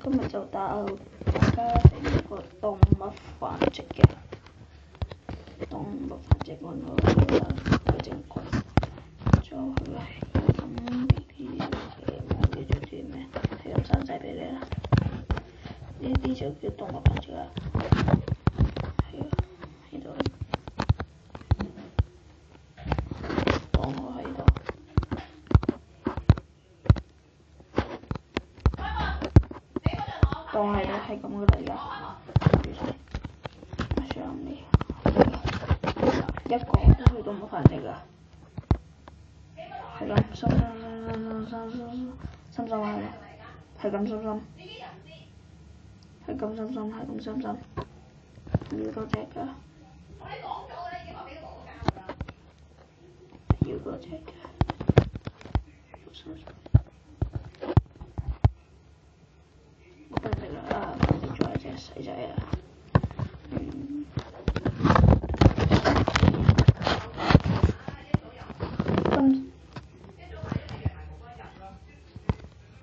今日就帶大家嚟呢個動物繁殖嘅動物繁殖揾我嘅正規，就係咁呢啲嘅我叫做啲咩？係咁生仔俾你啦，呢啲就叫動物繁殖啦。係啊，呢度當我喺度。當係都係咁嘅嚟㗎，上嚟一個都去到冇繁殖㗎，係咁深係啦，係咁深，係咁深，要多隻㗎，要多隻㗎。